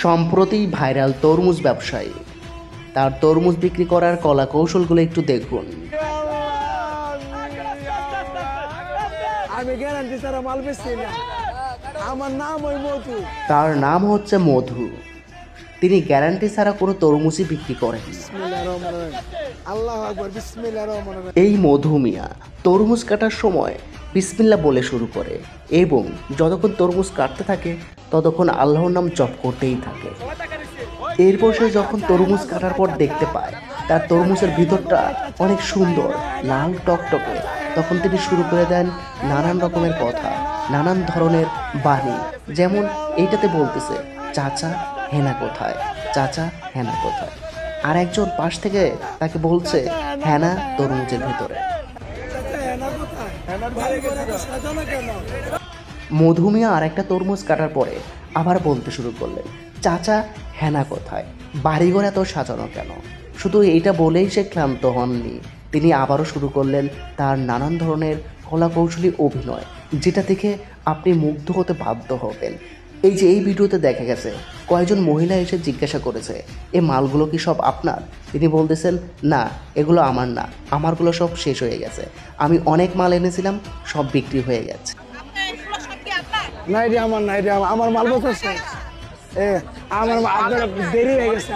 সম্প্রতি ভাইরাল তরমুজ ব্যবসায়ী তার তরমুজ বিক্রি করার কলা কৌশলগুলো একটু দেখুন। আমি গ্যারান্টি ছাড়া মাল বেচছি না। আমার নাম ওই মধু। তার নাম হচ্ছে মধু। তিনি গ্যারান্টি ছাড়া কোনো তরমুজই বিক্রি করেন। আল্লাহু আকবার, বিসমিল্লাহির রহমানির রহিম। এই মধু মিয়া তরমুজ কাটার সময় বিসমিল্লাহ বলে শুরু করে এবং যতক্ষণ তরমুজ কাটতে থাকে ততক্ষণ আল্লাহর নাম জপ করতেই থাকে। এরপর সে যখন তরমুজ কাটার পর দেখতে পায় তার তরমুজের ভিতরটা অনেক সুন্দর লাল টকটকে, তখন তিনি শুরু করে দেন নানান রকমের কথা, নানান ধরনের বাণী। যেমন এইটাতে বলতেছে, চাচা হেনা কোথায়, চাচা হেনা কোথায়। আর একজন পাশ থেকে তাকে বলছে, হেনা তরমুজের ভিতরে। মধুমিয়া আর একটা তরমুজ কাটার পরে আবার বলতে শুরু করলেন, চাচা হেনা কোথায়, বাড়িঘর এত সাজানো কেন। শুধু এইটা বলেই সে ক্লান্ত হননি, তিনি আবারও শুরু করলেন তার নানান ধরনের কলাকৌশলী অভিনয়, যেটা দেখে আপনি মুগ্ধ হতে বাধ্য হবেন। এই যে এই ভিডিওতে দেখা গেছে কয়েকজন মহিলা এসে জিজ্ঞাসা করেছে, এ মালগুলো কি সব আপনার? তিনি বলতেছেন, না এগুলো আমার না, আমারগুলো সব শেষ হয়ে গেছে, আমি অনেক মাল এনেছিলাম, সব বিক্রি হয়ে গেছে। নাই রে আমার, নাই রে আমার মাল বসাচ্ছে। আমার আপনার দেরি হয়ে গেছে।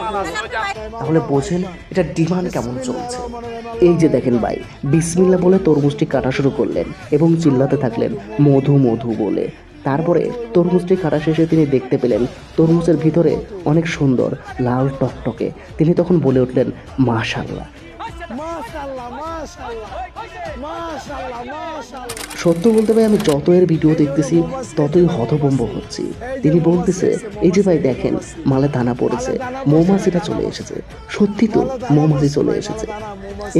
তাহলে বোঝেন এটা ডিমান্ড কেমন চলছে। এই যে দেখেন ভাই, বিসমিল্লাহ বলে তরমুজটি কাটা শুরু করলেন এবং চিল্লাতে থাকলেন মধু মধু বলে। তারপরে তরমুজটি কাটা শেষে তিনি দেখতে পেলেন তরমুজের ভিতরে অনেক সুন্দর লাল টকটকে। তিনি তখন বলে উঠলেন, মাশাআল্লাহ। সত্য বলতে ভাই, আমি যত এর ভিডিও দেখতেছি ততই হতভম্ব হচ্ছি। তিনি বলতেছে, এই যে ভাই দেখেন মালে দানা পড়েছে, মৌমাছিটা চলে এসেছে। সত্যি তো মৌমাছি চলে এসেছে।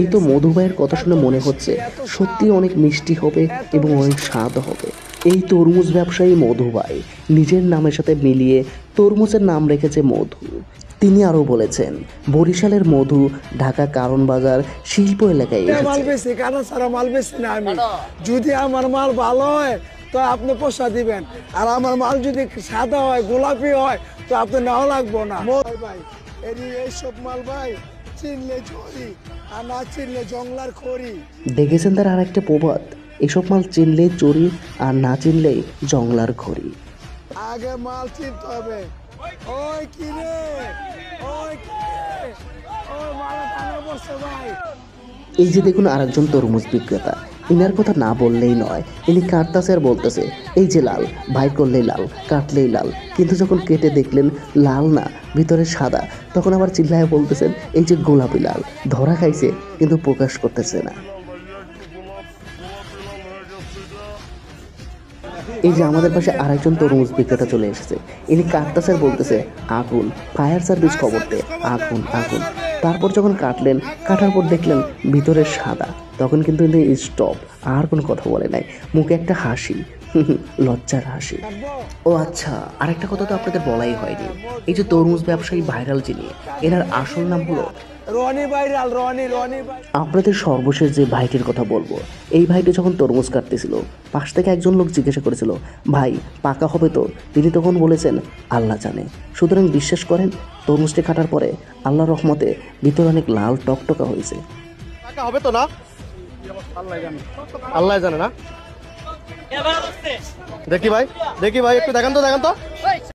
এই তো মধু ভাইয়ের কথা শুনে মনে হচ্ছে সত্যি অনেক মিষ্টি হবে এবং অনেক স্বাদ হবে। এই তরমুজ ব্যবসায়ী মধু ভাই নিজের নামের সাথে মিলিয়ে তরমুজের নাম রেখেছে মধু। তিনি আরও বলেছেন, বরিশালের মধু ঢাকা কারণ বাজার শিল্প এলাকায় এসেছে। আমি যদি আমার মাল ভালো হয় তো আপনি পয়সা দিবেন, আর আমার মাল যদি সাদা হয় গোলাপি হয় তো আপনি নাও লাগবো না ভাই। এইসব মাল ভাই চিনলে চুরি আর না চিনলে জংলার খড়ি। দেখেছেন তার আর একটা প্রবাদ, এসব মাল চিনলে চুরি আর না চিনলেই জংলার খড়ি। আগে মাল চিনতে হবে। ওই কি রে, ওই কি রে, ওই মাল টানা বসে ভাই। এই যে দেখুন আরেকজন তরমুজ বিক্রেতা, ইনার কথা না বললেই নয়। ইনি কাটতাছে আর বলতেছে, এই যে লাল, ভাই করলেই লাল, কাটলেই লাল। কিন্তু যখন কেটে দেখলেন লাল না, ভিতরে সাদা, তখন আবার চিল্লায় বলতেছেন, এই যে গোলাপি লাল, ধরা খাইছে কিন্তু প্রকাশ করতেছে না। এই যে আমাদের পাশে আরেকজন তরমুজ বিক্রেতা চলে এসেছে। ইনি কাটতাছে আর বলতেছে, আগুন, ফায়ার সার্ভিস খবর দে, আগুন আগুন। তারপর যখন কাটলেন, কাটার পর দেখলেন ভিতরে সাদা, তখন কিন্তু ইনি স্টপ, আর কোনো কথা বলে নাই, মুখে একটা হাসি, লজ্জার হাসি। ও আচ্ছা, আরেকটা কথা তো আপনাদের বলাই হয়নি, এই যে তরমুজ ব্যবসায়ী ভাইরাল যিনি, এনার আসল নাম হলো রনি ভাইরাল। রনি রনি আপনাদের সর্বশেষ যে ভাইটির কথা বলবো, এই ভাইটি যখন তরমুজ কাটতেছিল, পাশ থেকে একজন লোক জিজ্ঞাসা করেছিল, ভাই পাকা হবে তো? তিনি তখন বলেছেন, আল্লাহ জানে। সুতরাং বিশ্বাস করেন, তরমুজটি কাটার পরে আল্লাহর রহমতে ভিতরে অনেক লাল টকটকা হয়েছে। পাকা হবে তো না? আল্লাহ জানে না। দেখি ভাই, দেখি ভাই, একটু দেখান তো, দেখান তো।